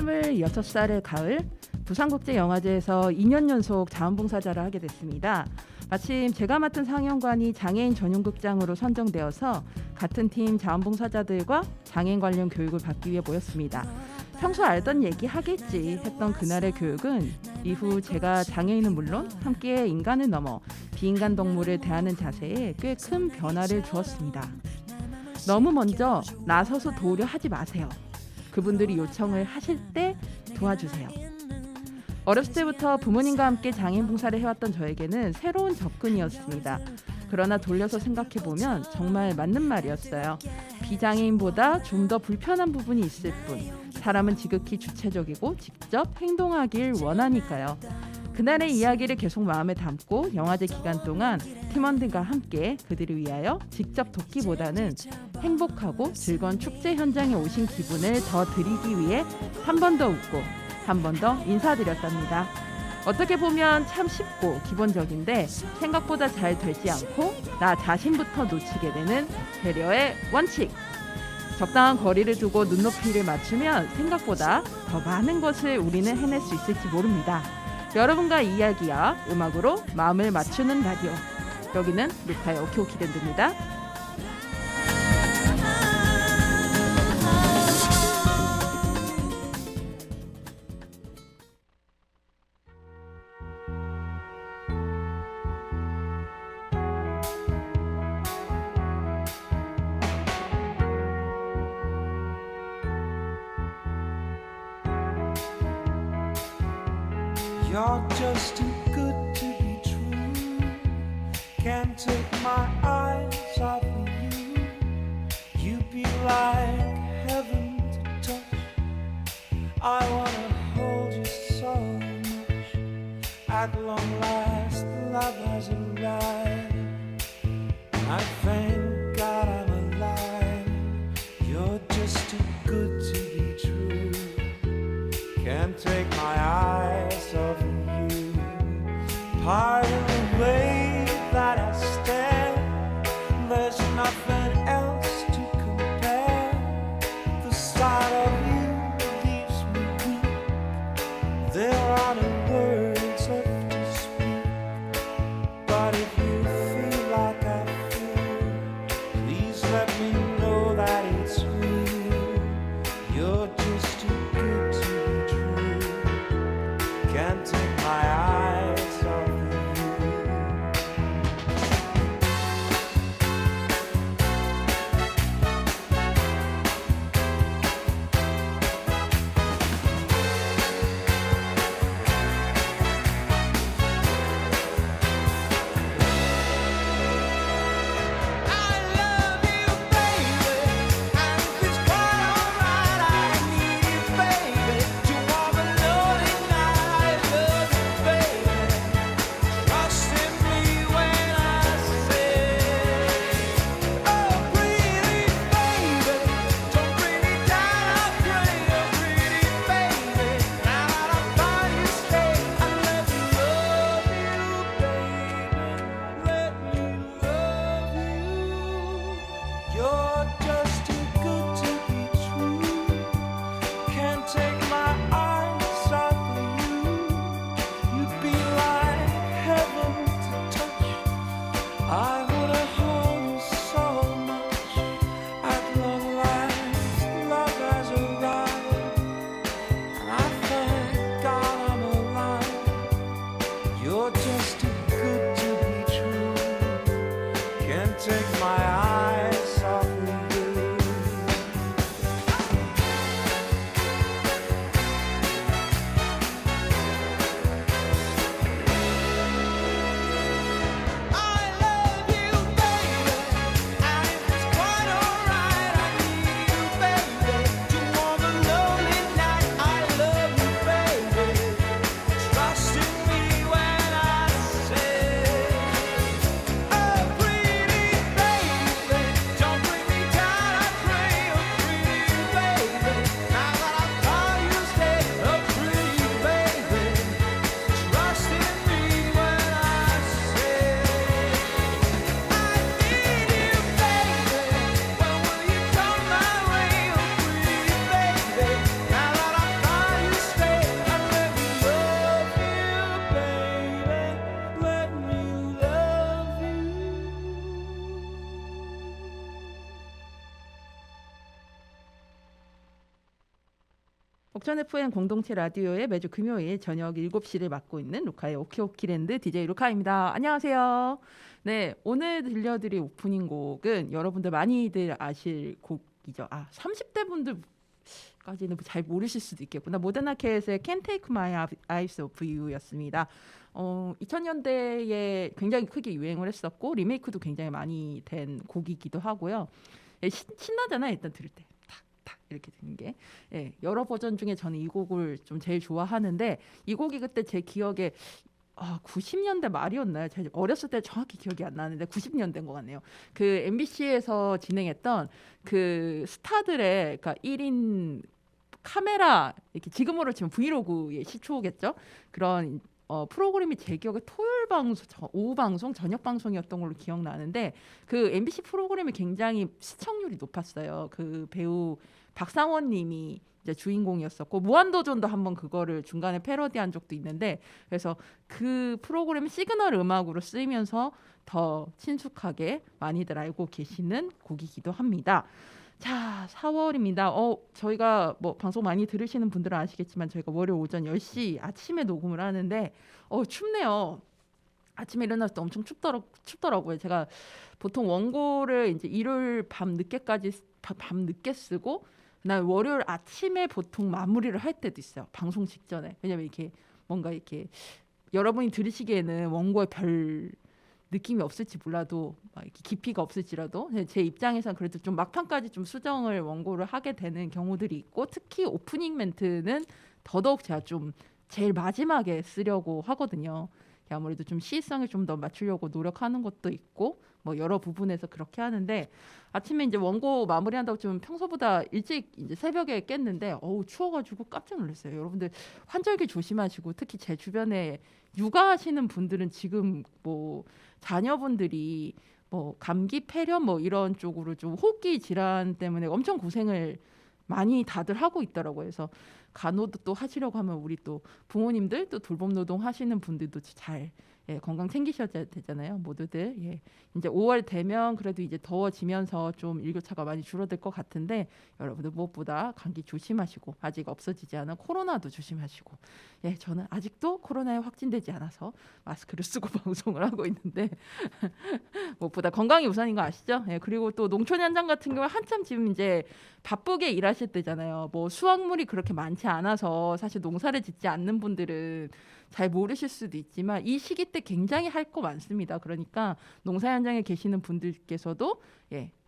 26살의 가을 부산국제영화제에서 2년 연속 자원봉사자를 하게 됐습니다. 마침 제가 맡은 상영관이 장애인 전용극장으로 선정되어서 같은 팀 자원봉사자들과 장애인 관련 교육을 받기 위해 모였습니다. 평소 알던 얘기 하겠지 했던 그날의 교육은 이후 제가 장애인은 물론 함께 인간을 넘어 비인간 동물을 대하는 자세에 꽤 큰 변화를 주었습니다. 너무 먼저 나서서 도우려 하지 마세요. 그분들이 요청을 하실 때 도와주세요. 어렸을 때부터 부모님과 함께 장애인 봉사를 해왔던 저에게는 새로운 접근이었습니다. 그러나 돌려서 생각해보면 정말 맞는 말이었어요. 비장애인보다 좀 더 불편한 부분이 있을 뿐 사람은 지극히 주체적이고 직접 행동하길 원하니까요. 그날의 이야기를 계속 마음에 담고 영화제 기간 동안 팀원들과 함께 그들을 위하여 직접 돕기보다는 행복하고 즐거운 축제 현장에 오신 기분을 더 드리기 위해 한 번 더 웃고 한 번 더 인사드렸답니다. 어떻게 보면 참 쉽고 기본적인데 생각보다 잘 되지 않고 나 자신부터 놓치게 되는 배려의 원칙. 적당한 거리를 두고 눈높이를 맞추면 생각보다 더 많은 것을 우리는 해낼 수 있을지 모릅니다. 여러분과 이야기와 음악으로 마음을 맞추는 라디오. 여기는 루카의 오키오키랜드입니다. You're just too good to be true. Can't take my eyes off of you. You'd be like heaven to touch. I wanna hold you so much. At long last, love has arrived. I thank God I'm alive. You're just too good to be true. Can't take my eyes off of you. Part of the way that I stare, there's nothing else to compare. The sight of you leaves me weak. There are no words left to speak. But if you feel like I feel, please let me know that it's real. You're just too good to be true. Can't take my eyes off of you. I love you, baby, and if it's quite alright, I need you, baby. 옥천 FM 공동체 라디오의 매주 금요일 저녁 7시를 맡고 있는 루카의 오키오키랜드 DJ 루카입니다. 안녕하세요. 네, 오늘 들려드릴 오프닝 곡은 여러분들 많이들 아실 곡이죠. 30대 분들까지는 잘 모르실 수도 있겠구나. 모더나켓의 Can't Take My Eyes Off You였습니다. 2000년대에 굉장히 크게 유행을 했었고 리메이크도 굉장히 많이 된 곡이기도 하고요. 신나잖아요. 일단 들을 때. 탁 이렇게 되는 게 여러 버전 중에 저는 이 곡을 좀 제일 좋아하는데 이 곡이 그때 제 기억에 90년대 말이었나요? 제가 어렸을 때 정확히 기억이 안 나는데 90년대인 것 같네요. 그 MBC에서 진행했던 그 스타들의 그러니까 1인 카메라 이렇게 지금으로 치면 브이로그의 시초겠죠. 그런 프로그램이 제 기억에 토요일 방송, 오후 방송, 저녁 방송이었던 걸로 기억나는데 그 MBC 프로그램이 굉장히 시청률이 높았어요. 그 배우 박상원 님이 이제 주인공이었었고 무한도전도 한번 그거를 중간에 패러디한 적도 있는데 그래서 그 프로그램 시그널 음악으로 쓰이면서 더 친숙하게 많이들 알고 계시는 곡이기도 합니다. 자, 4월입니다. 저희가 뭐 방송 많이 들으시는 분들은 아시겠지만 저희가 월요일 오전 10시 아침에 녹음을 하는데 춥네요. 아침에 일어났을 때 엄청 춥더라고요. 제가 보통 원고를 이제 일요일 밤 늦게 쓰고 그다음에 월요일 아침에 보통 마무리를 할 때도 있어요. 방송 직전에. 왜냐면 이렇게 뭔가 이렇게 여러분이 들으시기에는 원고에 별 느낌이 없을지 몰라도 이렇게 깊이가 없을지라도 제 입장에서는 그래도 좀 막판까지 좀 수정을 원고를 하게 되는 경우들이 있고 특히 오프닝 멘트는 더더욱 제가 좀 제일 마지막에 쓰려고 하거든요. 아무래도 좀 시의성을 좀 더 맞추려고 노력하는 것도 있고 뭐 여러 부분에서 그렇게 하는데 아침에 이제 원고 마무리한다고 좀 평소보다 일찍 이제 새벽에 깼는데 추워가지고 깜짝 놀랐어요. 여러분들 환절기 조심하시고 특히 제 주변에 육아하시는 분들은 지금 뭐 자녀분들이 뭐 감기 폐렴 뭐 이런 쪽으로 좀 호흡기 질환 때문에 엄청 고생을 많이 다들 하고 있더라고요. 그래서 간호도 또 하시려고 하면 우리 또 부모님들 또 돌봄 노동 하시는 분들도 잘 건강 챙기셔야 되잖아요. 모두들. 이제 5월 되면 그래도 이제 더워지면서 좀 일교차가 많이 줄어들 것 같은데 여러분들 무엇보다 감기 조심하시고 아직 없어지지 않은 코로나도 조심하시고 저는 아직도 코로나에 확진되지 않아서 마스크를 쓰고 방송을 하고 있는데 무엇보다 건강이 우선인 거 아시죠? 그리고 또 농촌 현장 같은 경우에 한참 지금 이제 바쁘게 일하실 때잖아요. 뭐 수확물이 그렇게 많지 않아서 사실 농사를 짓지 않는 분들은 잘 모르실 수도 있지만 이 시기 때 굉장히 할 거 많습니다. 그러니까 농사 현장에 계시는 분들께서도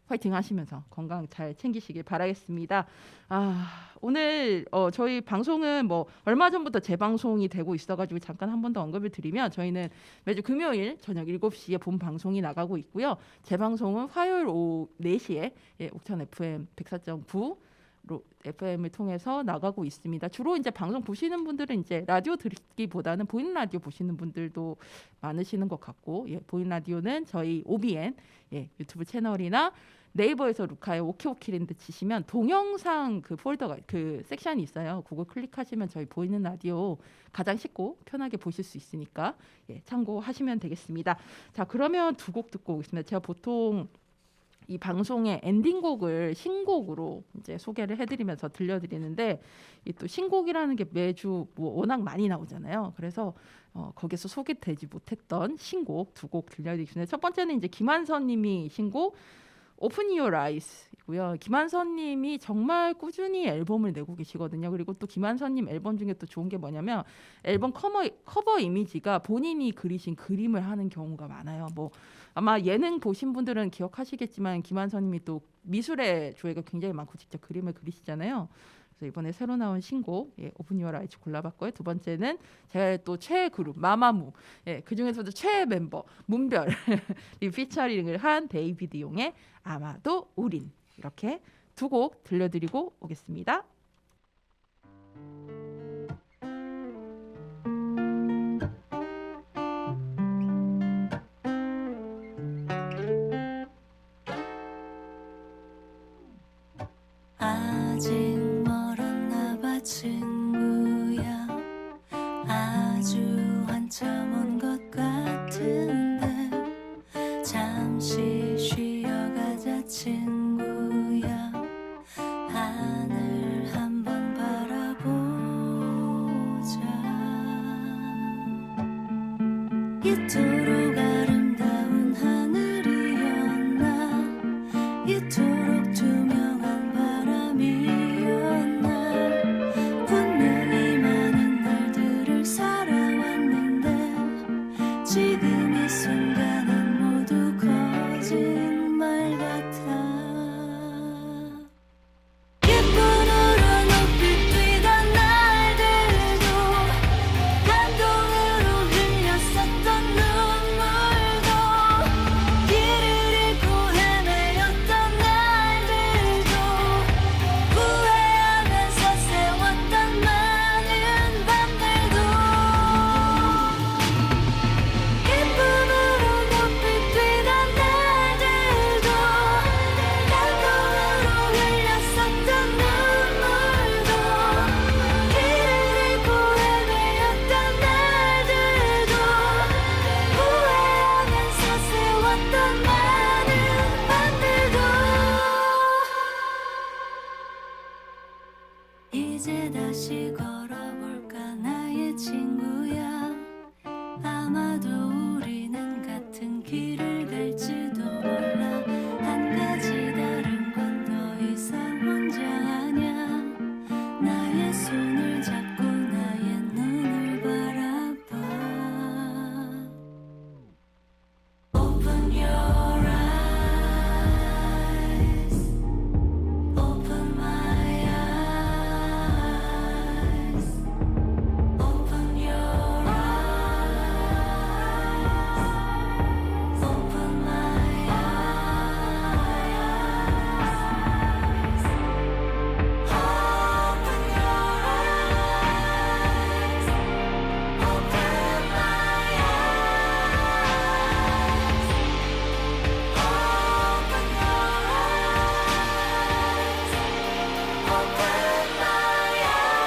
화이팅 하시면서 건강 잘 챙기시길 바라겠습니다. 오늘 저희 방송은 뭐 얼마 전부터 재방송이 되고 있어가지고 잠깐 한 번 더 언급을 드리면 저희는 매주 금요일 저녁 7시에 본 방송이 나가고 있고요. 재방송은 화요일 오후 4시에 옥천 FM 104.9 FM을 통해서 나가고 있습니다. 주로 이제 방송 보시는 분들은 이제 라디오 듣기보다는 보이는 라디오 보시는 분들도 많으시는 것 같고 보이는 라디오는 저희 OBN 유튜브 채널이나 네이버에서 루카의 오키오키랜드 치시면 동영상 그 폴더가 그 섹션이 있어요. 그거 클릭하시면 저희 보이는 라디오 가장 쉽고 편하게 보실 수 있으니까 참고하시면 되겠습니다. 자, 그러면 두 곡 듣고 오겠습니다. 제가 보통 이 방송의 엔딩곡을 신곡으로 이제 소개를 해드리면서 들려드리는데 이 또 신곡이라는 게 매주 뭐 워낙 많이 나오잖아요. 그래서 거기서 소개되지 못했던 신곡 두 곡 들려드리겠습니다. 첫 번째는 이제 김한선님이 신곡 Open Your Eyes이고요. 김한선님이 정말 꾸준히 앨범을 내고 계시거든요. 그리고 또 김한선님 앨범 중에 또 좋은 게 뭐냐면 앨범 커버 이미지가 본인이 그리신 그림을 하는 경우가 많아요. 뭐 아마 예능 보신 분들은 기억하시겠지만 김한선님이 또 미술의 조예가 굉장히 많고 직접 그림을 그리시잖아요. 그래서 이번에 새로 나온 신곡 오픈 유어 라이츠 골라봤고요. 두 번째는 제가 또 최애 그룹 마마무 그 중에서도 최애 멤버 문별 피처링을 한 데이비드 용의 아마도 우린 이렇게 두 곡 들려드리고 오겠습니다. 아직 멀었나 봐 친구야 아주 한참 온 것 같은데 잠시 쉬어가자 친구야 하늘 한번 바라보 이토록 아름다운 하늘이었나 이토록 투명한 바람이었나 분명히 많은 날들을 살아왔는데 지금 이 순간은 모두 거짓말 같아 기쁨으로 높이 뛰던 날들도 감동으로 흘렸었던 눈물도 길을 잃고 헤매였던 날들도 후회하면서 세웠던 많은 밤들도 기쁨으로 높이 뛰던 날들도 감동으로 흘렸었던 눈물도 길을 잃고 헤매였던 날들도 후회하면서 세웠던 많은 밤들도 이제 다시 걸어볼까 나의 친구야 아마도 우리는 같은 길을 갈지도 몰라 한 가지 다른 건 더 이상 혼자 아냐 나의 손을 잡고 나의 눈을 바라봐 Open your eyes Open my eyes Open your eyes Open my eyes Open your eyes Open my eyes Open your eyes Open my eyes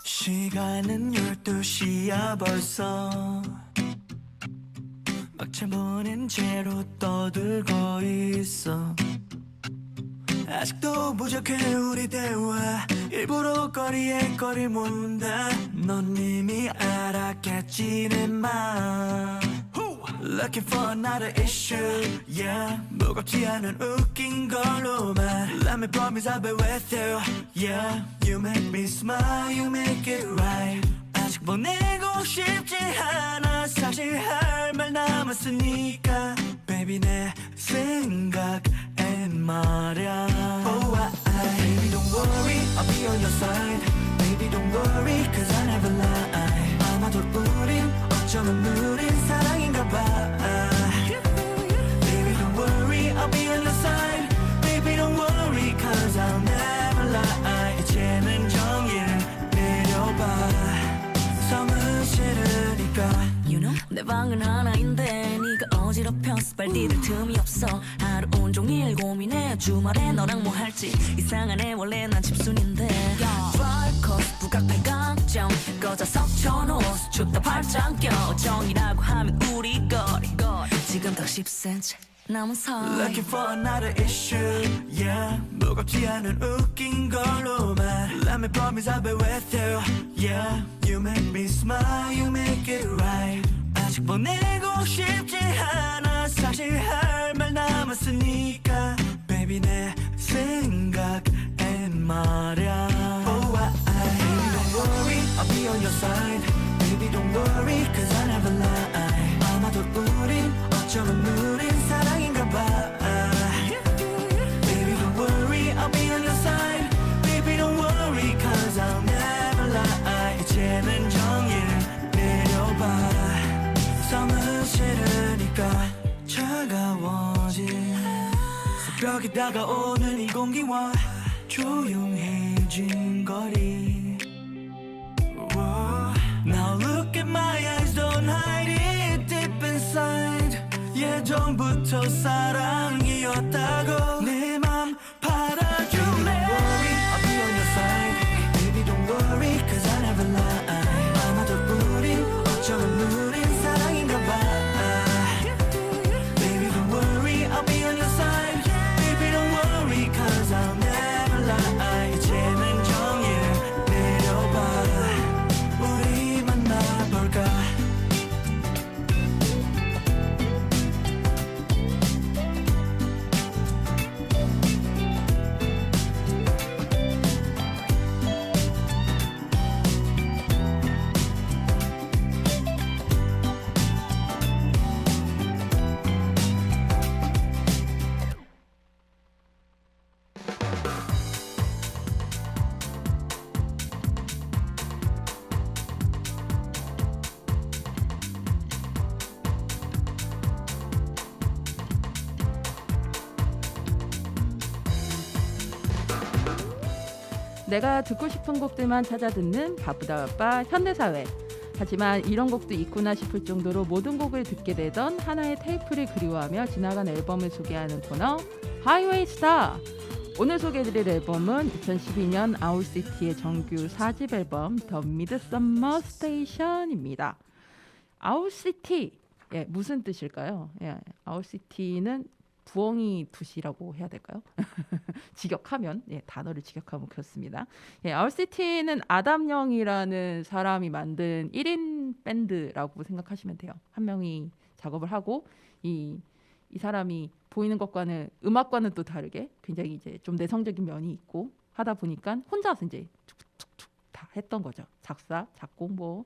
시간은 12시야 벌써 막차 보낸 채로 떠들고 있어 아직도 부족해 우리 대화 일부러 거리에 거리를 묻는다 넌 이미 알았겠지 내 맘 Looking for another issue yeah 무겁지 않은 웃긴 걸로만 Let me promise I'll be with you yeah You make me smile you make it right 아직 보내고 싶지 않아 사실 할 말 남았으니까 Baby 내 생각엔 말야 Oh baby don't worry I'll be on your side Baby don't worry cause I never lie 아마도 우린 어쩌면 느린 사랑인가 봐 Baby don't worry I'll be on your side Baby don't worry cause I'll never lie 이제는 정의를 내려봐 섬은 싫으니까 You know 내 방은 하나인데 네가 어지럽혀서 발 디딜 틈이 없어 하루 온종일 고민해 주말에 너랑 뭐 할지 이상하네 원래 난 집순인데 발코스 부각 발광점 꺼져 석천호수 춥다 발장 껴 정이라고 하면 우리 거리 지금 더 10cm 남은 사이 Looking for another issue yeah 무겁지 않은 웃긴 걸로만 Let me promise I'll be with you yeah You make me smile you make it right 아직 보내고 싶지 않아 사실 할 말 남았으니까 Baby 내 생각엔 말야 Oh baby don't worry I'll be on your side Baby don't worry cause I never lie 조용히 다가오는 이 공기와 조용해진 거리. Now look at my eyes, don't hide it deep inside. 예전부터 사랑이었다고 내 맘 받아줄래. Don't worry, I'll be on your side. Baby don't worry, cause I never lie. 아마도 우린 어쩌면 우린 사랑인가 봐. Baby don't worry, I'll be on your side. Baby don't worry, cause I'll never lie. 이제는 정일 내려봐. 우리 만나볼까. 내가 듣고 싶은 곡들만 찾아 듣는 바쁘다 바빠 현대사회. 하지만 이런 곡도 있구나 싶을 정도로 모든 곡을 듣게 되던 하나의 테이프를 그리워하며 지나간 앨범을 소개하는 코너 하이웨이 스타. 오늘 소개해드릴 앨범은 2012년 아울시티의 정규 4집 앨범 The Midsummer Station입니다. 아울시티, 예, 무슨 뜻일까요? 예, 아울시티는 부엉이 붓이라고 해야 될까요? 직역하면, 예, 단어를 직역하면 그렇습니다. 예, 아울시티는 아담영이라는 사람이 만든 1인 밴드라고 생각하시면 돼요. 한 명이 작업을 하고 이 사람이 보이는 것과는 음악과는 또 다르게 굉장히 이제 좀 내성적인 면이 있고 하다 보니까 혼자서 이제 툭툭툭 다 했던 거죠. 작사, 작곡, 뭐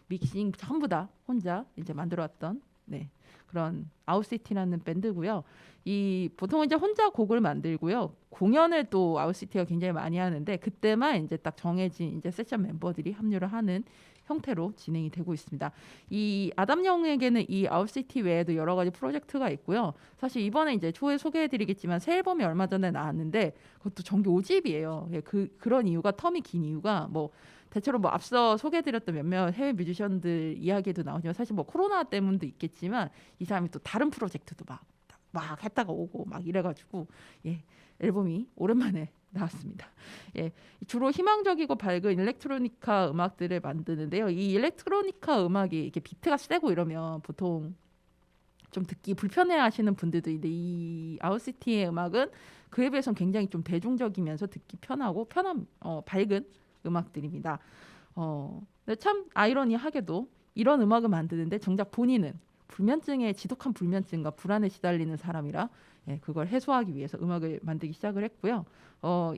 믹싱 전부 다 혼자 이제 만들어왔던, 네, 그런 아웃시티라는 밴드고요. 이 보통 이제 혼자 곡을 만들고요. 공연을 또 아웃시티가 굉장히 많이 하는데 그때만 이제 딱 정해진 이제 세션 멤버들이 합류를 하는 형태로 진행이 되고 있습니다. 이 아담영에게는 이 아웃시티 외에도 여러 가지 프로젝트가 있고요. 사실 이번에 이제 초에 소개해드리겠지만 새 앨범이 얼마 전에 나왔는데 그것도 정규 5집이에요. 예, 그런 이유가, 텀이 긴 이유가 뭐 대체로 뭐 앞서 소개해드렸던 몇몇 해외 뮤지션들 이야기도 나오지만 사실 뭐 코로나 때문도 있겠지만 이 사람이 또 다른 프로젝트도 막 했다가 오고 막 이래가지고, 예, 앨범이 오랜만에 나왔습니다. 예, 주로 희망적이고 밝은 일렉트로니카 음악들을 만드는데요. 이 일렉트로니카 음악이 이렇게 비트가 세고 이러면 보통 좀 듣기 불편해하시는 분들도 있는데 이 아웃시티의 음악은 그에 비해서는 굉장히 좀 대중적이면서 듣기 편하고 밝은 음악들입니다. 근데 참 아이러니하게도 이런 음악을 만드는데 정작 본인은 불면증에 지독한 불면증과 불안에 시달리는 사람이라, 예, 그걸 해소하기 위해서 음악을 만들기 시작을 했고요.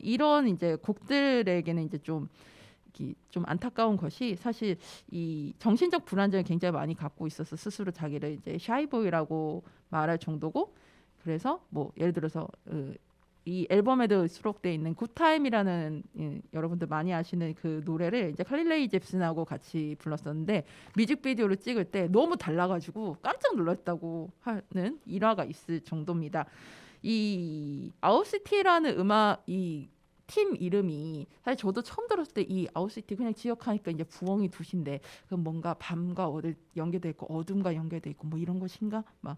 이런 이제 곡들에게는 이제 좀 안타까운 것이 사실 이 정신적 불안정을 굉장히 많이 갖고 있어서 스스로 자기를 이제 샤이보이라고 말할 정도고, 그래서 뭐 예를 들어서 이 앨범에도 수록되어 있는 굿타임이라는, 여러분들 많이 아시는 그 노래를 이제 칼릴레이 잽슨하고 같이 불렀었는데 뮤직비디오를 찍을 때 너무 달라가지고 깜짝 놀랐다고 하는 일화가 있을 정도입니다. 이 아웃시티라는 음악, 이 팀 이름이 사실 저도 처음 들었을 때 이 아웃시티 그냥 지역하니까 이제 부엉이 붓인데 그럼 뭔가 밤과 어딜 연계돼 있고 어둠과 연계돼 있고 뭐 이런 것인가 막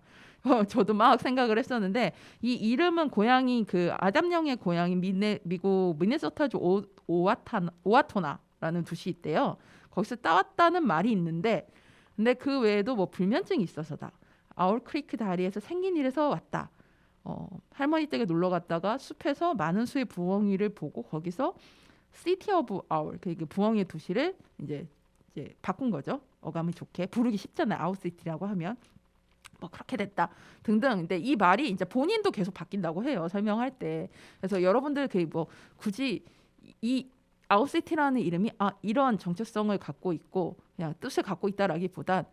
저도 막 생각을 했었는데 이 이름은 고향이 그 아담영의 고향인 미국 미네소타주 오와토나라는 도시 있대요. 거기서 따왔다는 말이 있는데 근데 그 외에도 뭐 불면증이 있어서다. 아울 크리크 다리에서 생긴 일에서 왔다. 할머니 댁에 놀러 갔다가 숲에서 많은 수의 부엉이를 보고 거기서 시티 오브 아울, 그 부엉이의 도시를 이제 바꾼 거죠. 어감이 좋게 부르기 쉽잖아요. 아웃시티라고 하면 뭐 그렇게 됐다 등등. 근데 이 말이 이제 본인도 계속 바뀐다고 해요. 설명할 때. 그래서 여러분들 그 뭐 굳이 이 아웃시티라는 이름이 이런 정체성을 갖고 있고 그냥 뜻을 갖고 있다라기보단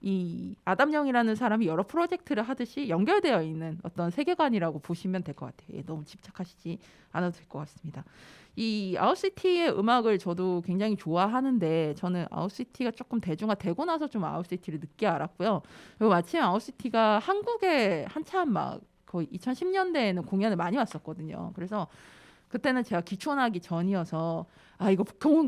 이 아담영이라는 사람이 여러 프로젝트를 하듯이 연결되어 있는 어떤 세계관이라고 보시면 될 것 같아요. 예, 너무 집착하시지 않아도 될 것 같습니다. 이 아웃시티의 음악을 저도 굉장히 좋아하는데 저는 아웃시티가 조금 대중화되고 나서 좀 아웃시티를 늦게 알았고요. 그리고 마침 아웃시티가 한국에 한참 막 거의 2010년대에는 공연을 많이 왔었거든요. 그래서 그때는 제가 기촌하기 전이어서 이거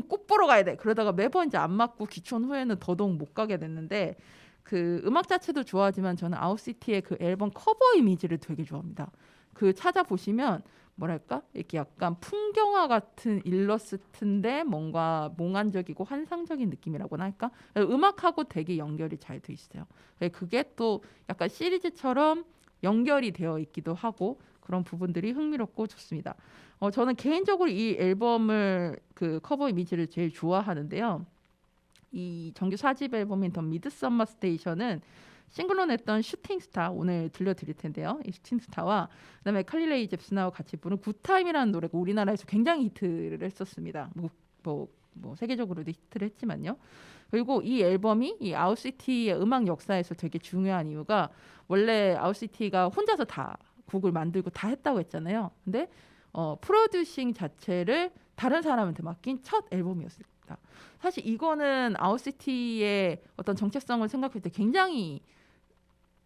꼭 보러 가야 돼. 그러다가 매번 이제 안 맞고 기촌 후에는 더더욱 못 가게 됐는데 그 음악 자체도 좋아하지만 저는 아웃시티의 그 앨범 커버 이미지를 되게 좋아합니다. 그 찾아보시면 뭐랄까 이렇게 약간 풍경화 같은 일러스트인데 뭔가 몽환적이고 환상적인 느낌이라고나 할까? 음악하고 되게 연결이 잘 돼 있어요. 그게 또 약간 시리즈처럼 연결이 되어 있기도 하고 그런 부분들이 흥미롭고 좋습니다. 저는 개인적으로 이 앨범을 그 커버 이미지를 제일 좋아하는데요. 이 정규 4집 앨범인 더 미드서머 스테이션은 싱글로 냈던 슈팅스타 오늘 들려드릴 텐데요. 이 슈팅스타와 그다음에 칼리 레이 잽슨하고 같이 부른 굿타임이라는 노래가 우리나라에서 굉장히 히트를 했었습니다. 뭐 세계적으로도 히트를 했지만요. 그리고 이 앨범이 이 아웃시티의 음악 역사에서 되게 중요한 이유가 원래 아웃시티가 혼자서 다 곡을 만들고 다 했다고 했잖아요. 근데 프로듀싱 자체를 다른 사람한테 맡긴 첫 앨범이었습니다. 사실 이거는 아웃시티의 어떤 정체성을 생각할 때 굉장히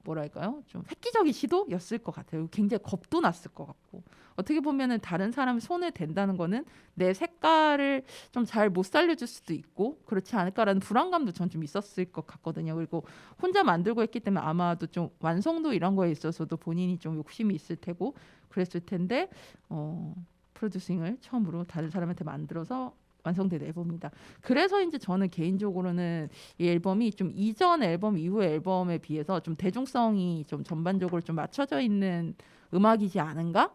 뭐랄까요? 좀 획기적인 시도였을 것 같아요. 굉장히 겁도 났을 것 같고 어떻게 보면은 다른 사람 손에 댄다는 거는 내 색깔을 좀 잘 못 살려줄 수도 있고 그렇지 않을까라는 불안감도 전 좀 있었을 것 같거든요. 그리고 혼자 만들고 했기 때문에 아마도 좀 완성도 이런 거에 있어서도 본인이 좀 욕심이 있을 테고 그랬을 텐데 프로듀싱을 처음으로 다른 사람한테 만들어서 완성된 앨범입니다. 그래서 이제 저는 개인적으로는 이 앨범이 좀 이전 앨범 이후 앨범에 비해서 좀 대중성이 좀 전반적으로 좀 맞춰져 있는 음악이지 않은가?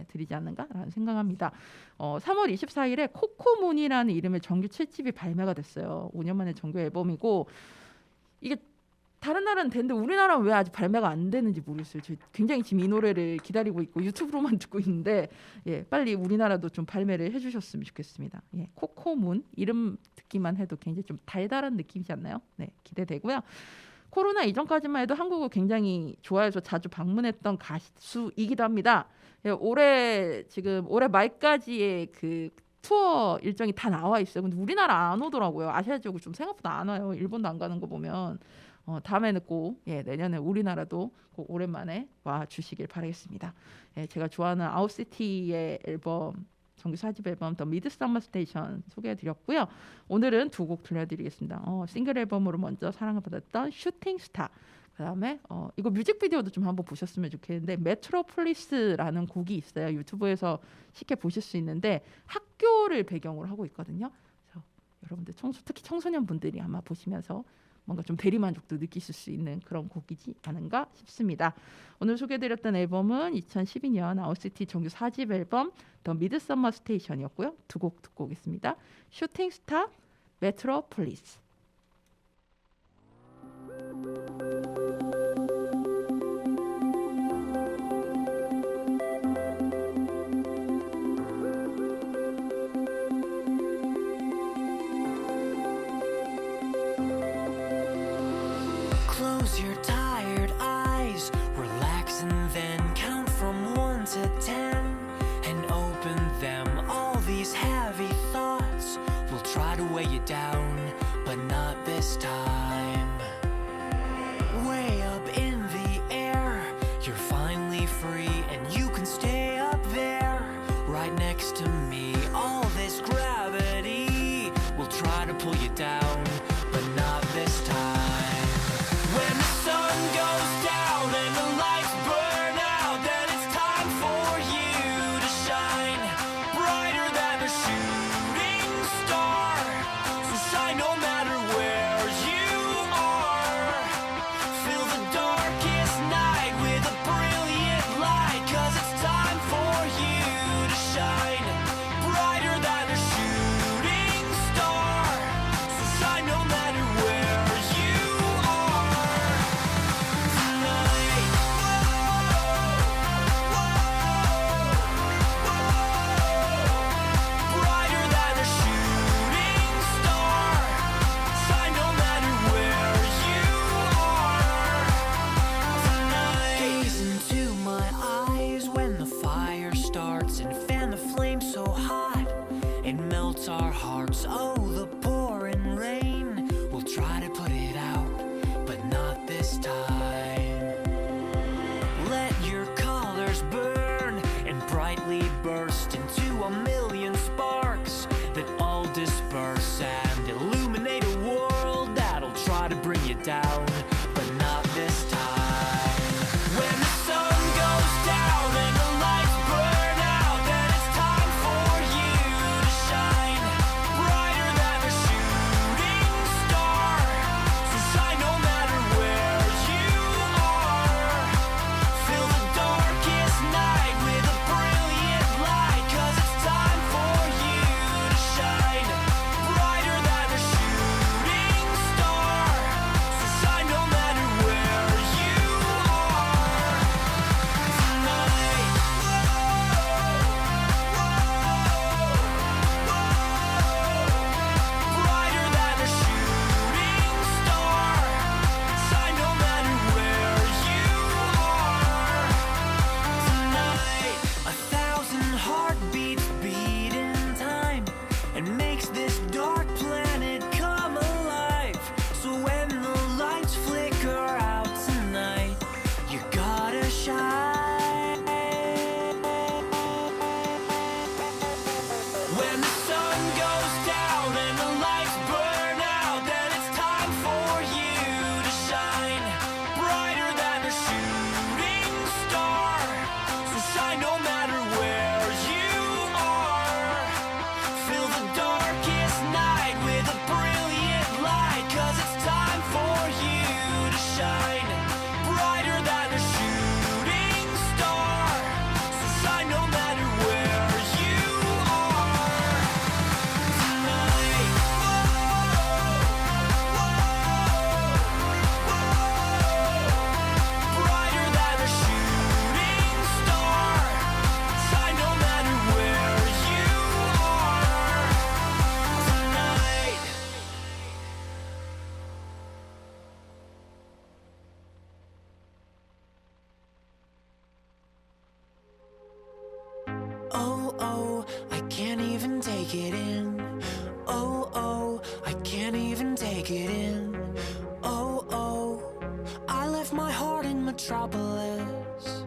드리지 않는가라는 생각합니다. 3월 24일에 코코문이라는 이름의 정규 7집이 발매가 됐어요. 5년 만에 정규 앨범이고 이게 다른 나라는 되는데 우리나라는 왜 아직 발매가 안 되는지 모르겠어요. 저 굉장히 지금 이 노래를 기다리고 있고 유튜브로만 듣고 있는데 빨리 우리나라도 좀 발매를 해주셨으면 좋겠습니다. 코코문 이름 듣기만 해도 굉장히 좀 달달한 느낌이지 않나요? 네, 기대되고요. 코로나 이전까지만 해도 한국을 굉장히 좋아해서 자주 방문했던 가수이기도 합니다. 올해 말까지의 그 투어 일정이 다 나와 있어요. 근데 우리나라 안 오더라고요. 아시아 지역을 좀 생각보다 안 와요. 일본도 안 가는 거 보면 다음에는 꼭 내년에 우리나라도 꼭 오랜만에 와 주시길 바라겠습니다. 제가 좋아하는 아웃시티의 앨범 정규 4집 앨범 더 미드서머 스테이션 소개해드렸고요. 오늘은 두 곡 들려드리겠습니다. 싱글 앨범으로 먼저 사랑을 받았던 슈팅 스타. 그다음에 이거 뮤직비디오도 좀 한번 보셨으면 좋겠는데 메트로폴리스라는 곡이 있어요. 유튜브에서 쉽게 보실 수 있는데 학교를 배경으로 하고 있거든요. 그래서 여러분들 특히 청소년 분들이 아마 보시면서 뭔가 좀 대리만족도 느끼실 수 있는 그런 곡이지 않은가 싶습니다. 오늘 소개해드렸던 앨범은 2012년 아웃시티 정규 4집 앨범 더 미드서머 스테이션이었고요. 두 곡 듣고 오겠습니다. 슈팅 스타, 메트로폴리스. Close your tired eyes, relax and then count from 1 to 10 and open them. All these heavy thoughts will try to weigh you down, but not this time. Way up in the air, you're finally free and you can stay up there right next to me. All this gravity will try to pull you down, but not this time. When the sun goes down and the lights burn out, then it's time for you to shine brighter than a shooting star. So shine no matter where you are. Fill the darkest night with a brilliant light, 'cause it's time for you to shine brighter than a shooting star. So shine no matter where you are tonight. Brighter than a shooting star. Shine no matter where you are tonight. Gaze into my eyes when the fire starts and fan the flame so hot it melts our hearts. Oh, the pouring rain will try to put it out, but not this time. Let your and illuminate a world that'll try to bring you down, but not this time. When the sun goes down and the lights burn out, then it's time for you to shine brighter than a shooting star. So shine no matter where you are. Fill the darkest night with a brilliant light, 'cause it's time for you to shine brighter than a shooting star. So shine no matter where you are tonight. Brighter than a shooting star. Shine no matter where you are tonight. 1,000 heartbeats beat in time and makes this dark planet come alive. So when the lights flicker out tonight, you gotta shine. When the sun goes down and the lights burn out, then it's time for you to shine brighter than a shooting star. So shine no matter where you are. Fill the darkest night with a brilliant light, 'cause it's time for you to shine brighter than a shooting star. So shine no matter where you are tonight. Brighter than a shooting star. Shine no matter where you are tonight. Oh, oh, I can't even take it in. Oh, oh, I can't even take it in. Oh, oh, I left my heart in Metropolis.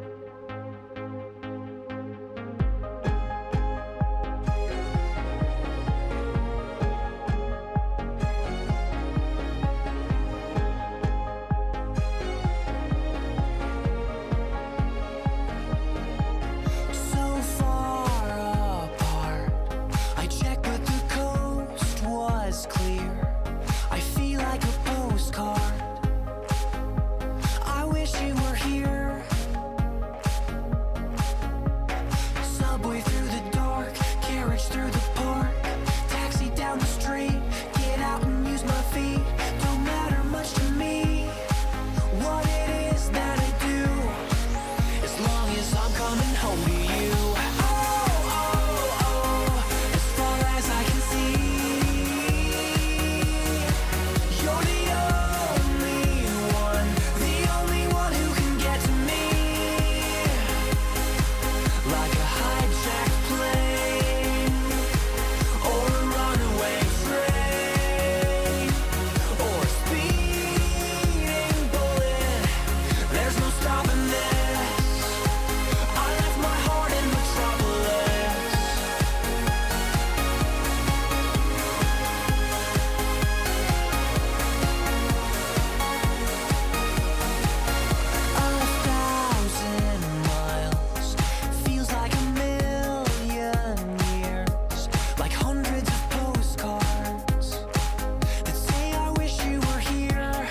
So far apart, I checked but the coast was clear. I feel like a postcard. I wish you were here. Subway through the dark, carriage through the park, taxi down the street, get out and use my feet. Don't matter much to me what it is that I do, as long as I'm coming home to you. Oh, oh, oh, as far as I can see, you're the only one who can get to me. Like a hijacked plane or a runaway train or a speeding bullet, there's no stopping this. I left my heart in Metropolis. 1,000 miles feels like a million years, like hundreds of postcards that say I wish you were here.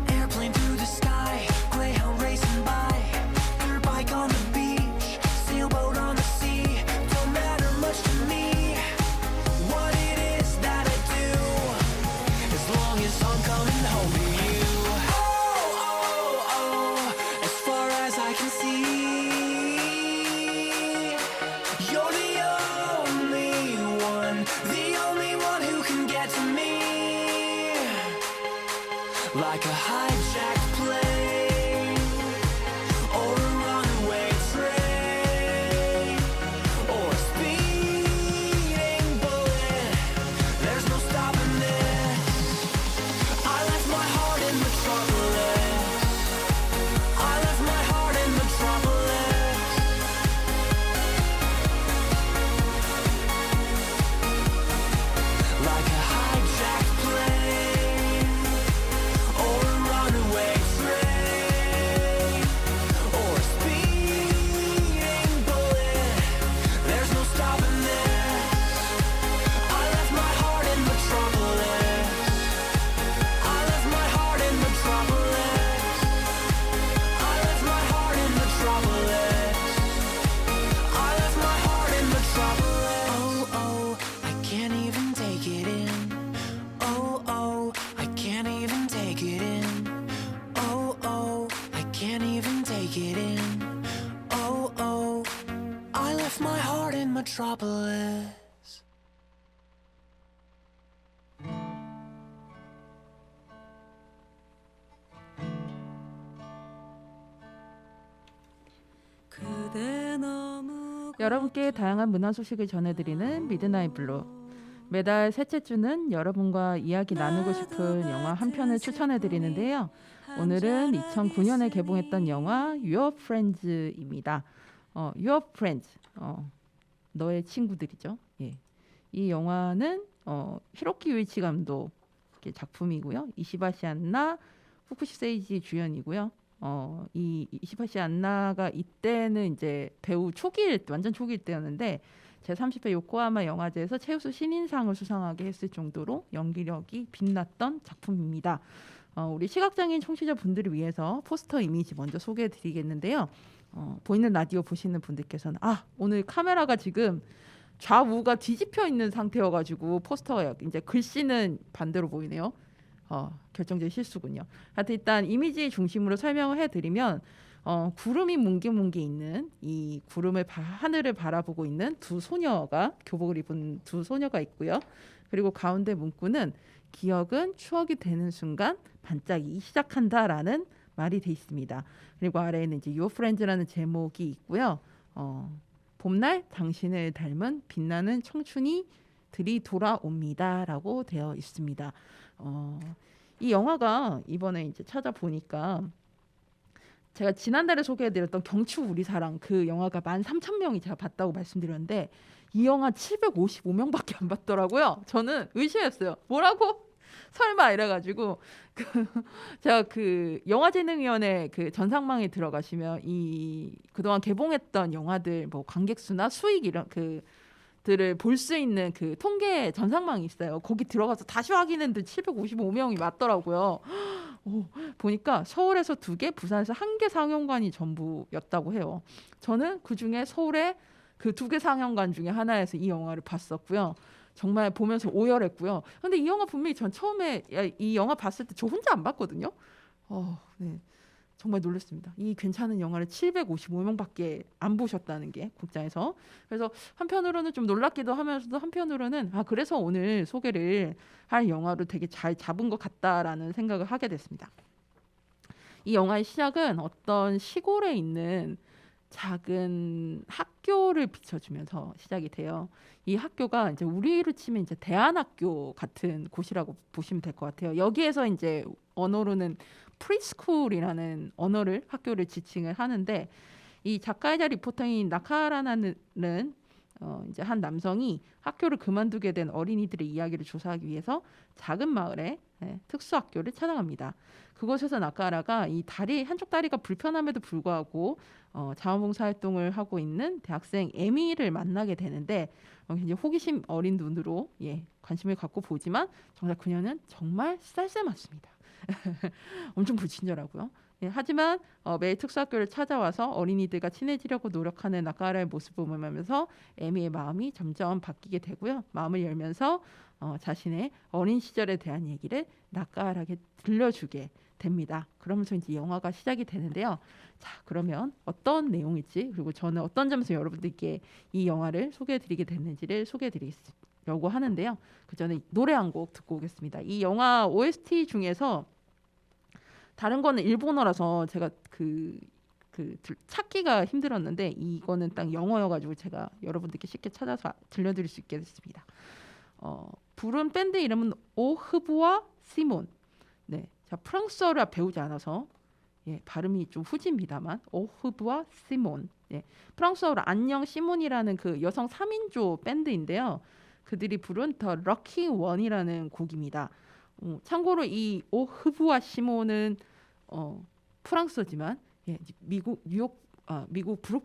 Airplane through the sky, Greyhound racing by, dirt bike on the beach, sailboat on the sea. Don't matter much to me what it is that I do, as long as I'm coming home to you. Oh, oh, oh, as far as I can see, you're the only one who can get to me. Like a hijacked plane or a runaway train or a speeding bullet, there's no stopping this. I left my heart in Metropolis. I left my heart in Metropolis. trouble is. 그대 너무 여러분께 다양한 문화 소식을 전해드리는 미드나잇 블루. 매달 셋째 주는 여러분과 이야기 나누고 싶은 영화 한 편을 추천해드리는데요. 오늘은 2009년에 개봉했던 영화 Your Friends입니다. Your Friends, 너의 친구들이죠. 예. 이 영화는 히로키 유이치 감독 작품이고요. 이시바시 안나, 후쿠시 세이지 주연이고요. 이 이시바시 안나가 이때는 이제 배우 완전 초기일 때였는데 제30회 요코하마 영화제에서 최우수 신인상을 수상하게 했을 정도로 연기력이 빛났던 작품입니다. 우리 시각장애인 청취자분들을 위해서 포스터 이미지 먼저 소개해드리겠는데요. 보이는 라디오 보시는 분들께서는 오늘 카메라가 지금 좌우가 뒤집혀 있는 상태여가지고 포스터가 이제 글씨는 반대로 보이네요. 결정적인 실수군요. 하여튼 일단 이미지 중심으로 설명을 해드리면 구름이 뭉게뭉게 있는 이 하늘을 바라보고 있는 두 소녀가 교복을 입은 두 소녀가 있고요. 그리고 가운데 문구는 기억은 추억이 되는 순간 반짝이기 시작한다라는 말이 돼 있습니다. 그리고 아래에는 이제 Your Friends라는 제목이 있고요. 봄날 당신을 닮은 빛나는 청춘이 들이 돌아옵니다라고 되어 있습니다. 이 영화가 이번에 이제 찾아보니까 제가 지난달에 소개해드렸던 경축 우리 사랑 그 영화가 13,000명이 제가 봤다고 말씀드렸는데 이 영화 755명밖에 안 봤더라고요. 저는 의심했어요. 뭐라고? 설마 이래가지고 제가 그 영화재능위원회 그 전상망에 들어가시면 이 그동안 개봉했던 영화들 뭐 관객 수나 수익 이런 들을 볼 수 있는 그 통계 전상망이 있어요. 거기 들어가서 다시 확인했는데 755명이 맞더라고요. 보니까 서울에서 2개, 부산에서 1개 상영관이 전부였다고 해요. 저는 그중에 서울에 그 2개 상영관 중에 하나에서 이 영화를 봤었고요. 정말 보면서 오열했고요. 근데 이 영화 분명히 전 처음에 이 영화 봤을 때 저 혼자 안 봤거든요. 네. 정말 놀랐습니다. 이 괜찮은 영화를 755명밖에 안 보셨다는 게 극장에서. 그래서 한편으로는 좀 놀랍기도 하면서도 한편으로는 그래서 오늘 소개를 할 영화로 되게 잘 잡은 것 같다라는 생각을 하게 됐습니다. 이 영화의 시작은 어떤 시골에 있는 작은 학교를 비춰주면서 시작이 돼요. 이 학교가 이제 우리로 치면 이제 대안학교 같은 곳이라고 보시면 될 것 같아요. 여기에서 이제 언어로는 프리스쿨이라는 학교를 지칭을 하는데 이 작가이자 리포터인 나카라나는 이제 한 남성이 학교를 그만두게 된 어린이들의 이야기를 조사하기 위해서 작은 마을에 특수학교를 찾아갑니다. 그곳에서 나카라가 이 한쪽 다리가 불편함에도 불구하고 자원봉사 활동을 하고 있는 대학생 에미를 만나게 되는데 굉장히 호기심 어린 눈으로 관심을 갖고 보지만 정작 그녀는 정말 쌀쌀맞습니다. 엄청 불친절하고요. 하지만 매일 특수학교를 찾아와서 어린이들과 친해지려고 노력하는 나카라의 모습을 보면서 에미의 마음이 점점 바뀌게 되고요. 마음을 열면서 자신의 어린 시절에 대한 얘기를 나카라에게 들려주게 됩니다. 그러면서 이제 영화가 시작이 되는데요. 자, 그러면 어떤 내용일지 그리고 저는 어떤 점에서 여러분들께 이 영화를 소개해드리게 됐는지를 소개해드리려고 하는데요. 그 전에 노래 한 곡 듣고 오겠습니다. 이 영화 OST 중에서 다른 거는 일본어라서 제가 찾기가 힘들었는데 이거는 딱 영어여가지고 제가 여러분들께 쉽게 찾아서 들려드릴 수 있게 됐습니다. 부른 밴드 이름은 오흐부와 시몬. 네, 자 프랑스어를 배우지 않아서 발음이 좀 후지입니다만 오흐부와 시몬. 프랑스어로 안녕 시몬이라는 그 여성 3인조 밴드인데요. 그들이 부른 더 럭키 원이라는 곡입니다. 참고로 이 오흐부와 시몬은 프랑스어지만 미국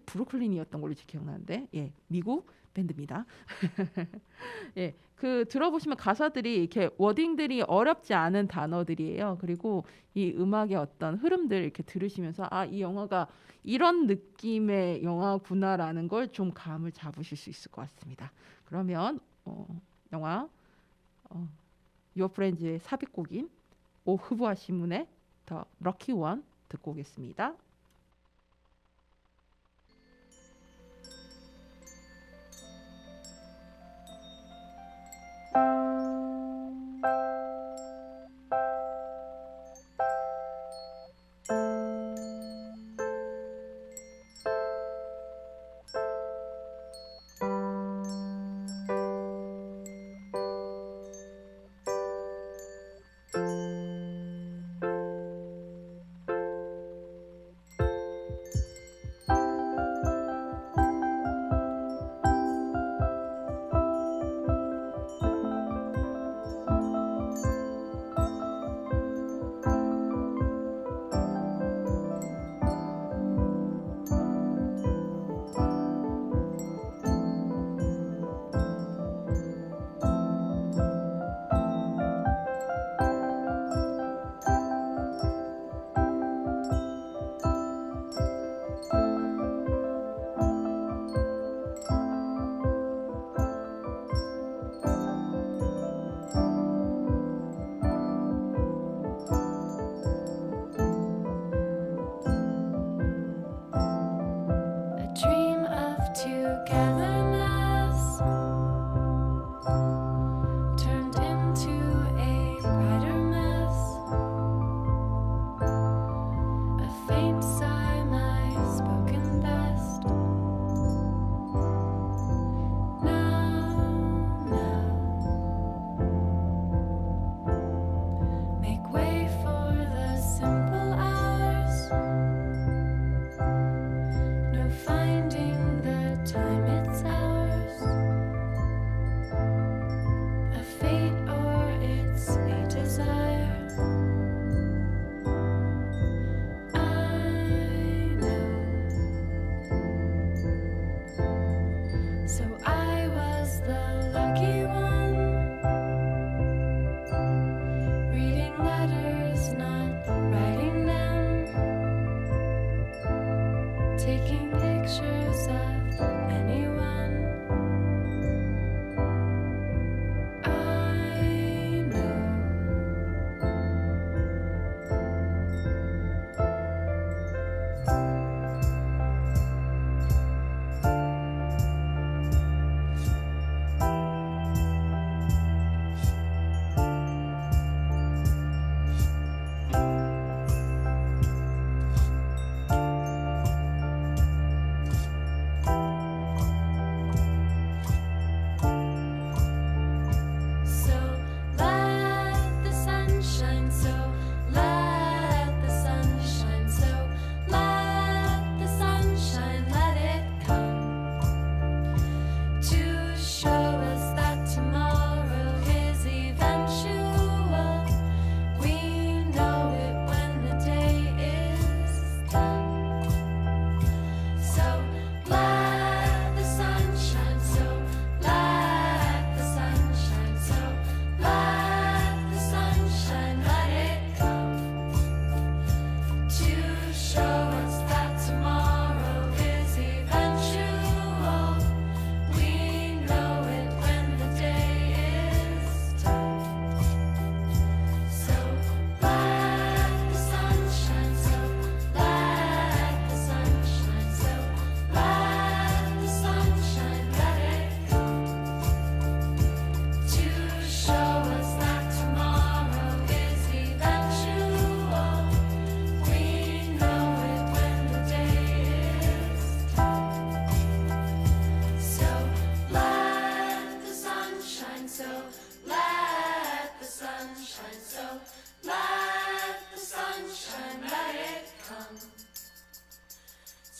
브루클린이었던 걸로 기억나는데 미국 밴드입니다. 들어보시면 가사들이 이렇게 워딩들이 어렵지 않은 단어들이에요. 그리고 이 음악의 어떤 흐름들 이렇게 들으시면서 이 영화가 이런 느낌의 영화구나라는 걸 좀 감을 잡으실 수 있을 것 같습니다. 그러면 영화 Your Friends의 삽입곡인 오흐부와 시몬의 더 럭키 원 듣고 오겠습니다.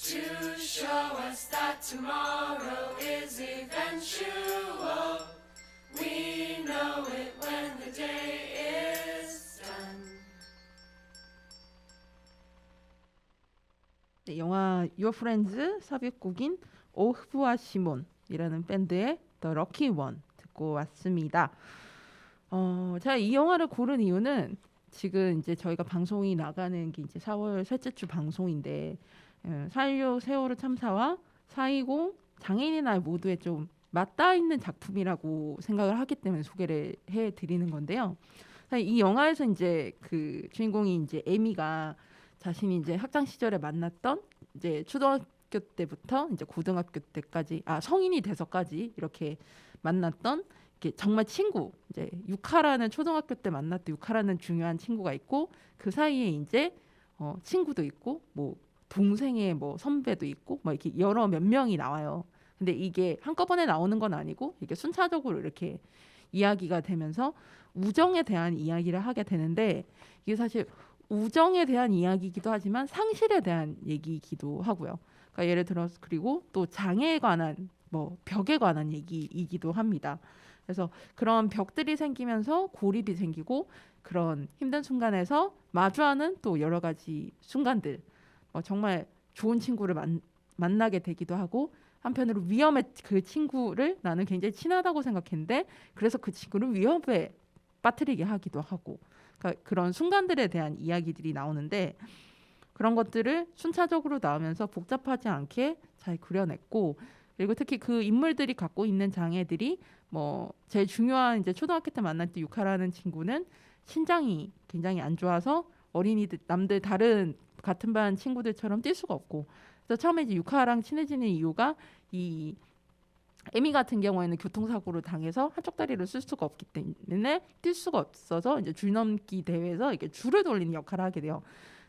to show us that tomorrow is eventual. We know it when the day is done. 네, 영화 Your Friends 삽입곡인 오흐브와 시몬이라는 밴드의 The Lucky One 듣고 왔습니다. 제가 이 영화를 고른 이유는 지금 이제 저희가 방송이 나가는 게 이제 4월 셋째 주 방송인데 4.16 세월호 참사와 4.20 장애인의 날 모두에 좀 맞닿아 있는 작품이라고 생각을 하기 때문에 소개를 해드리는 건데요. 사실 이 영화에서 이제 그 주인공이 이제 에미가 자신이 이제 학창 시절에 만났던 이제 초등학교 때부터 이제 고등학교 때까지 성인이 돼서까지 이렇게 만났던 이렇게 정말 친구 이제 유카라는 초등학교 때 만났던 유카라는 중요한 친구가 있고 그 사이에 이제 친구도 있고 뭐 동생의 뭐 선배도 있고 뭐 이렇게 여러 몇 명이 나와요. 근데 이게 한꺼번에 나오는 건 아니고 이게 순차적으로 이렇게 이야기가 되면서 우정에 대한 이야기를 하게 되는데 이게 사실 우정에 대한 이야기이기도 하지만 상실에 대한 얘기이기도 하고요. 그러니까 예를 들어서 그리고 또 장애에 관한 뭐 벽에 관한 얘기이기도 합니다. 그래서 그런 벽들이 생기면서 고립이 생기고 그런 힘든 순간에서 마주하는 또 여러 가지 순간들 정말 좋은 친구를 만나게 되기도 하고 한편으로 그 친구를 나는 굉장히 친하다고 생각했는데 그래서 그 친구를 위험에 빠뜨리게 하기도 하고 그러니까 그런 순간들에 대한 이야기들이 나오는데 그런 것들을 순차적으로 나오면서 복잡하지 않게 잘 그려냈고 그리고 특히 그 인물들이 갖고 있는 장애들이 뭐 제일 중요한 이제 초등학교 때 만날 때 유카라는 친구는 신장이 굉장히 안 좋아서 어린이들 남들 다른 같은 반 친구들처럼 뛸 수가 없고 그래서 처음에 이제 유카랑 친해지는 이유가 이 에미 같은 경우에는 교통사고를 당해서 한쪽 다리를 쓸 수가 없기 때문에 뛸 수가 없어서 이제 줄넘기 대회에서 이렇게 줄을 돌리는 역할을 하게 돼요.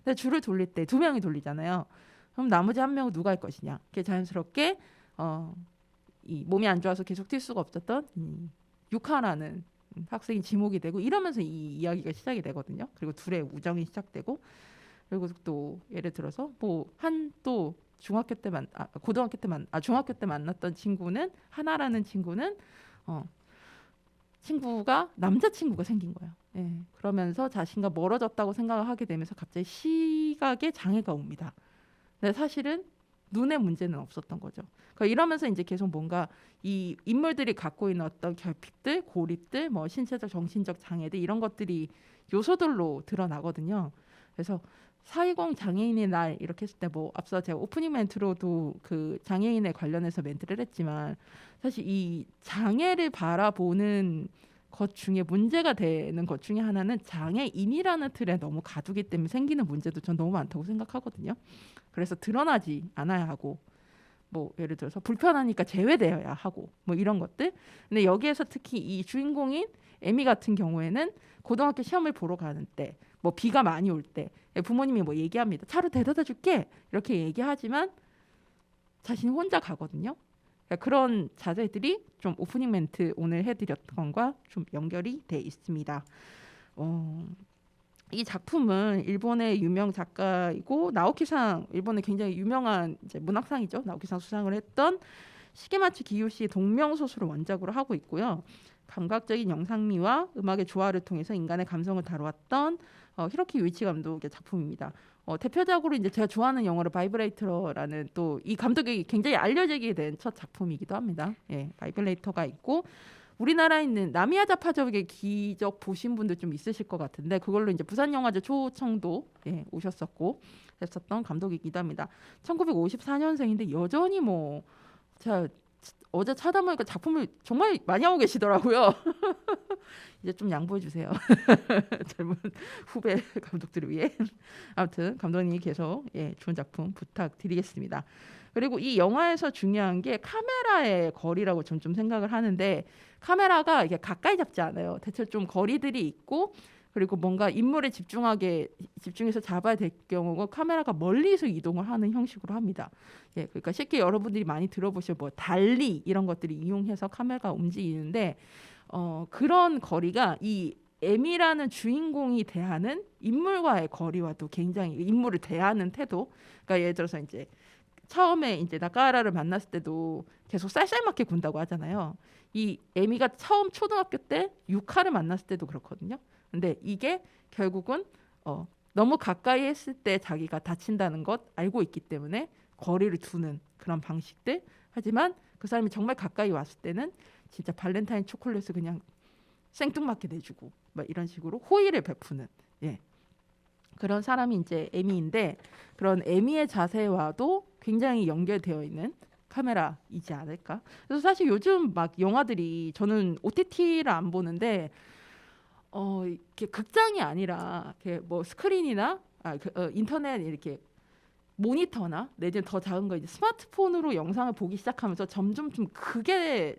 근데 줄을 돌릴 때 두 명이 돌리잖아요. 그럼 나머지 한 명은 누가 할 것이냐? 그게 자연스럽게 이 몸이 안 좋아서 계속 뛸 수가 없었던 유카라는 학생이 지목이 되고 이러면서 이 이야기가 시작이 되거든요. 그리고 둘의 우정이 시작되고 그리고 또 예를 들어서 뭐 한 또 중학교 때 중학교 때 만났던 친구는 하나라는 친구는 친구가 남자친구가 생긴 거예요. 예. 그러면서 자신과 멀어졌다고 생각을 하게 되면서 갑자기 시각에 장애가 옵니다. 근데 사실은 눈의 문제는 없었던 거죠. 그러니까 이러면서 이제 계속 뭔가 이 인물들이 갖고 있는 어떤 결핍들, 고립들, 뭐 신체적, 정신적 장애들 이런 것들이 요소들로 드러나거든요. 그래서 4.20 장애인의 날 이렇게 했을 때 뭐 앞서 제가 오프닝 멘트로도 그 장애인에 관련해서 멘트를 했지만 사실 이 장애를 바라보는 것 중에 문제가 되는 것 중에 하나는 장애인이라는 틀에 너무 가두기 때문에 생기는 문제도 전 너무 많다고 생각하거든요. 그래서 드러나지 않아야 하고 뭐 예를 들어서 불편하니까 제외되어야 하고 뭐 이런 것들. 근데 여기에서 특히 이 주인공인 에미 같은 경우에는 고등학교 시험을 보러 가는 때 뭐 비가 많이 올 때 부모님이 뭐 얘기합니다. 차로 데려다 줄게 이렇게 얘기하지만 자신이 혼자 가거든요. 그러니까 그런 자세들이 좀 오프닝 멘트 오늘 해드렸던 것과 좀 연결이 돼 있습니다. 이 작품은 일본의 유명 작가이고 나오키상 일본의 굉장히 유명한 이제 문학상이죠. 나오키상 수상을 했던 시게마츠 기요시의 동명 소설을 원작으로 하고 있고요. 감각적인 영상미와 음악의 조화를 통해서 인간의 감성을 다루었던 히로키 유이치 감독의 작품입니다. 대표적으로 이제 제가 좋아하는 영화로 바이브레이터라는 또 이 감독이 굉장히 알려지게 된 첫 작품이기도 합니다. 예, 바이브레이터가 있고 우리나라에 있는 나미야 자파적의 기적 보신 분들 좀 있으실 것 같은데 그걸로 이제 부산영화제 초청도 오셨었고 했었던 감독이기도 합니다. 1954년생인데 여전히 뭐 제가 어제 찾아보니까 작품을 정말 많이 하고 계시더라고요. 이제 좀 양보해 주세요. 젊은 후배 감독들을 위해. 아무튼 감독님이 계속 좋은 작품 부탁드리겠습니다. 그리고 이 영화에서 중요한 게 카메라의 거리라고 좀 생각을 하는데 카메라가 이게 가까이 잡지 않아요. 대체 좀 거리들이 있고 그리고 뭔가 인물에 집중해서 잡아야 될 경우가 카메라가 멀리서 이동을 하는 형식으로 합니다. 그러니까 쉽게 여러분들이 많이 들어보실 뭐 달리 이런 것들이 이용해서 카메라가 움직이는데 그런 거리가 이 에미라는 주인공이 대하는 인물과의 거리와도 굉장히 인물을 대하는 태도. 그러니까 예를 들어서 이제 처음에 이제 나카하라를 만났을 때도 계속 쌀쌀맞게 군다고 하잖아요. 이 에미가 처음 초등학교 때 유카를 만났을 때도 그렇거든요. 근데 이게 결국은 너무 가까이 했을 때 자기가 다친다는 것 알고 있기 때문에 거리를 두는 그런 방식들. 하지만 그 사람이 정말 가까이 왔을 때는 진짜 발렌타인 초콜릿을 그냥 생뚱맞게 내주고 막 이런 식으로 호의를 베푸는 그런 사람이 이제 에미인데, 그런 에미의 자세와도 굉장히 연결되어 있는 카메라이지 않을까. 그래서 사실 요즘 막 영화들이, 저는 OTT를 안 보는데 이렇게 극장이 아니라 이렇게 뭐 스크린이나 인터넷 이렇게 모니터나 내지는 더 작은 거 이제 스마트폰으로 영상을 보기 시작하면서 점점 좀 극에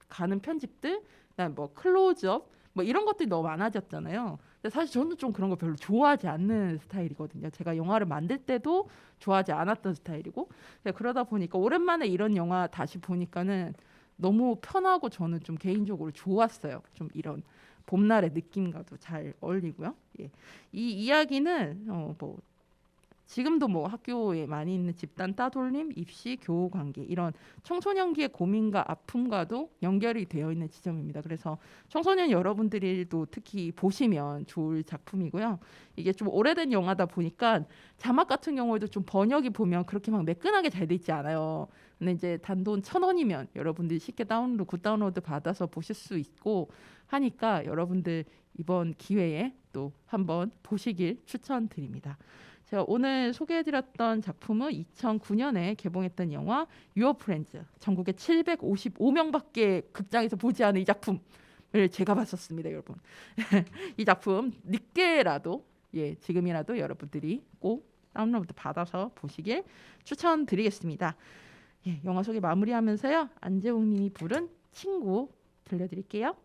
가는 편집들, 그다음 뭐 클로즈업 뭐 이런 것들이 너무 많아졌잖아요. 근데 사실 저는 좀 그런 거 별로 좋아하지 않는 스타일이거든요. 제가 영화를 만들 때도 좋아하지 않았던 스타일이고, 그러다 보니까 오랜만에 이런 영화 다시 보니까는 너무 편하고 저는 좀 개인적으로 좋았어요. 좀 이런 봄날의 느낌과도 잘 어울리고요. 예. 이 이야기는 뭐 지금도 뭐 학교에 많이 있는 집단 따돌림, 입시, 교우 관계 이런 청소년기의 고민과 아픔과도 연결이 되어 있는 지점입니다. 그래서 청소년 여러분들도 특히 보시면 좋을 작품이고요. 이게 좀 오래된 영화다 보니까 자막 같은 경우에도 좀 번역이 보면 그렇게 막 매끈하게 잘 돼 있지 않아요. 근데 이제 단돈 1,000원이면 여러분들이 쉽게 굿다운로드 받아서 보실 수 있고 하니까 여러분들 이번 기회에 또 한번 보시길 추천드립니다. 제가 오늘 소개해드렸던 작품은 2009년에 개봉했던 영화 유어 프렌즈. 전국에 755명밖에 극장에서 보지 않은 이 작품을 제가 봤었습니다, 여러분. 이 작품 늦게라도 지금이라도 여러분들이 꼭 다운로드 받아서 보시길 추천드리겠습니다. 영화 소개 마무리하면서요, 안재홍님이 부른 친구 들려드릴게요.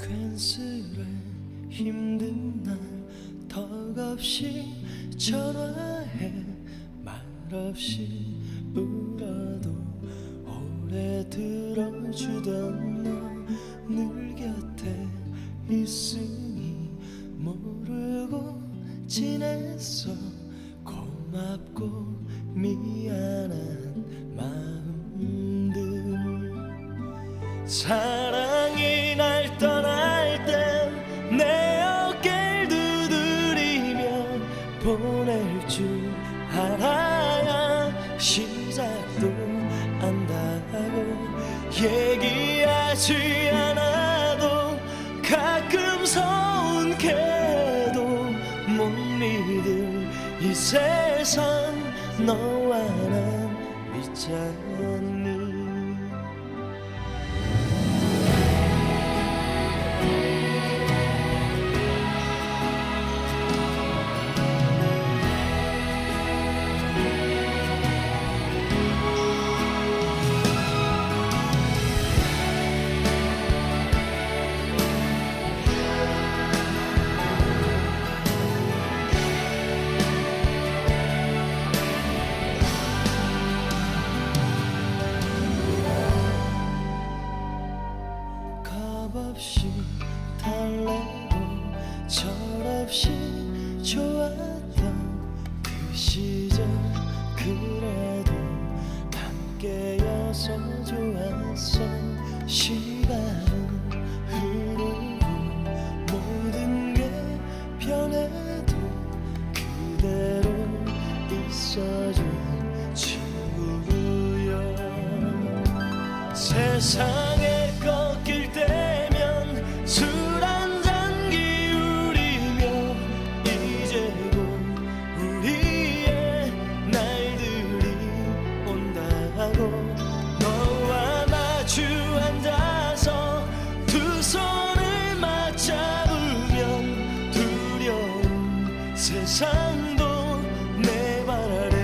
괜스레 힘든 날 덕없이 전화해 말없이 울어도 오래 들어주던 너 늘 곁에 있으니 모르고 지냈어. 고맙고 미안한 마음들. 사랑이 날 떠날 땐 내 어깨를 두드리며 보낼 줄 알아야 시작도 안다고. 얘기하지 않아도 가끔 서운해도 못 믿을 이 세상 너와 난 믿잖니. 없이 달래고 철없이 좋았던 그 시절 그래도 함께여서 좋았어. 시간은 흐르고 모든 게 변해도 그대로 있어준 친구여. 세상에 꺾일 때면 술 한잔 기울이며 이제 곧 우리의 날들이 온다고. 너와 마주 앉아서 두 손을 맞잡으면 두려운 세상도 내 발 아래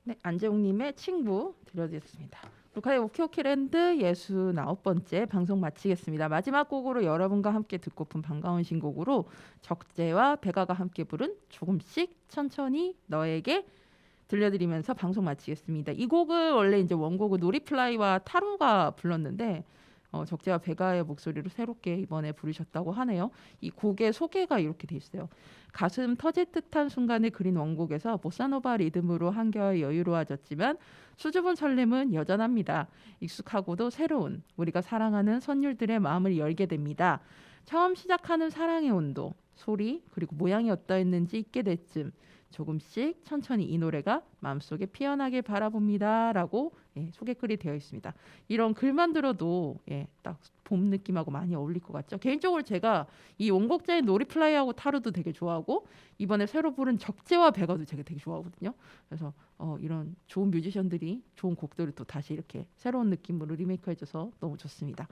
네, 안재웅님의 친구 들려드렸습니다. 루카의 오키오키랜드 69번째 방송 마치겠습니다. 마지막 곡으로 여러분과 함께 듣고픈 반가운 신곡으로 적재와 백아가 함께 부른 조금씩 천천히 너에게 들려드리면서 방송 마치겠습니다. 이 곡을 원래 이제 원곡은 노리플라이와 타루가 불렀는데 적재와 백아의 목소리로 새롭게 이번에 부르셨다고 하네요. 이 곡의 소개가 이렇게 돼 있어요. 가슴 터질 듯한 순간을 그린 원곡에서 보사노바 리듬으로 한결 여유로워졌지만 수줍은 설렘은 여전합니다. 익숙하고도 새로운 우리가 사랑하는 선율들의 마음을 열게 됩니다. 처음 시작하는 사랑의 온도, 소리 그리고 모양이 어떠했는지 잊게 될 쯤 조금씩 천천히 이 노래가 마음속에 피어나길 바라봅니다 라고 소개글이 되어 있습니다. 이런 글만 들어도 딱 봄 느낌하고 많이 어울릴 것 같죠. 개인적으로 제가 이 원곡자인 노리플라이하고 타루도 되게 좋아하고 이번에 새로 부른 적재와 백아도 제가 되게 좋아하거든요. 그래서 이런 좋은 뮤지션들이 좋은 곡들을 또 다시 이렇게 새로운 느낌으로 리메이크해줘서 너무 좋습니다.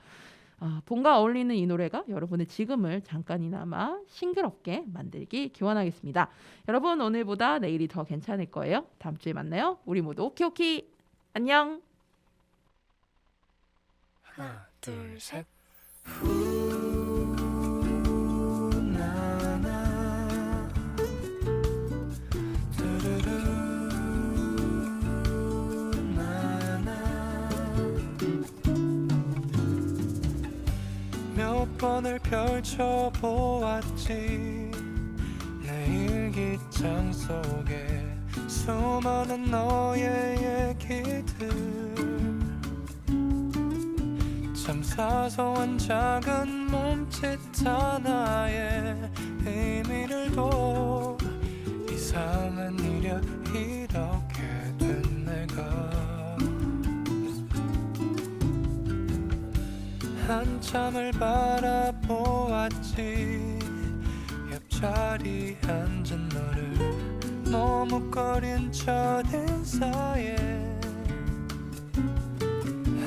봄과 어울리는 이 노래가 여러분의 지금을 잠깐이나마 싱그럽게 만들기 기원하겠습니다. 여러분 오늘보다 내일이 더 괜찮을 거예요. 다음 주에 만나요. 우리 모두 오키오키 안녕. 하나, 둘, 셋. 몇 번을 펼쳐보았지 내 일기장 속에 수많은 너의 얘기들 참 사소한 작은 몸짓 하나에 의미를 둬 이상한 일이야 이렇게 된 내가 한참을 바라보았지 옆자리 앉은 너를 머뭇거린 첫인사에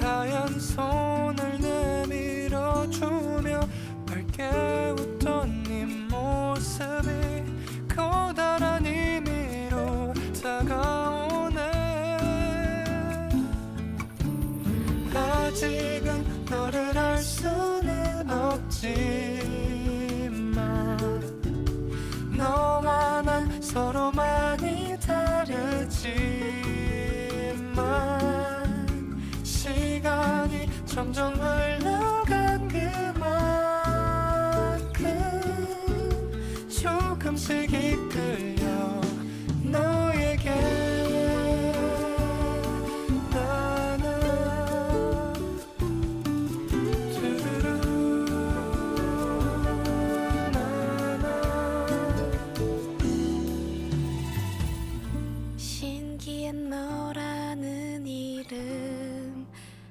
하얀 손을 내밀어주며 밝게 웃던 네 모습이 커다란 의미로 다가오네 아직은 너를 알 수는 없지만 너와 난 서로 많이 다르지만 시간이 점점 흘러간 그만큼 조금씩 이끌려 너에게 신기한 너라는 이름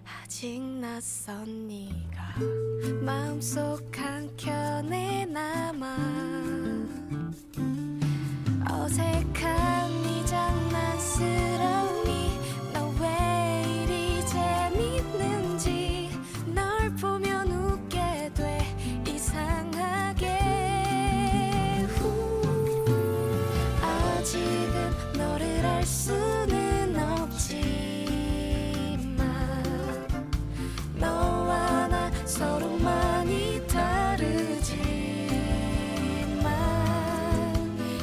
아직 낯선 네가 마음속 한켠에 남아 어색한 네 장난스러움이 너 왜 이리 재밌는지 널 보면 웃게 돼 이상하게 아직은 너를 알 수는 없지만 너와 나 서로 많이 다르지만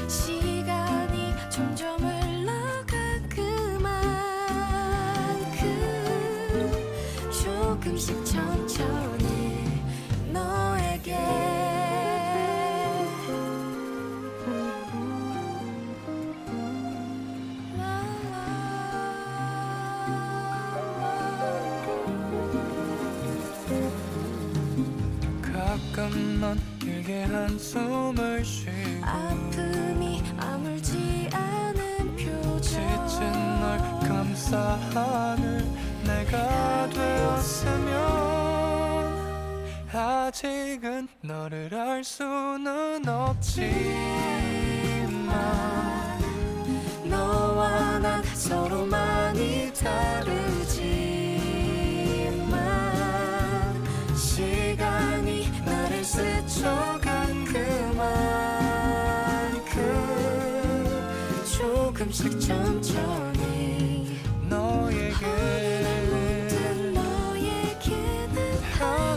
시간이 점점 흘러간 그만큼 조금씩 천천히 너에게 가끔 넌 길게 한숨을 쉬고 아픔이 아물지 않은 표정 지친 널 감싸하는 내가 되었으면 아직은 너를 알 수는 없지만 너와 난 서로 많이 다르지만 시간이 나를 스쳐간 그만큼 조금씩 천천히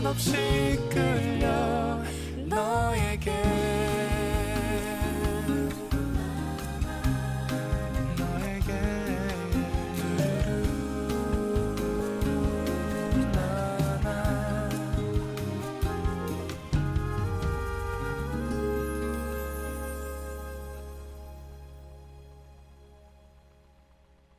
한없이 끌려 너에게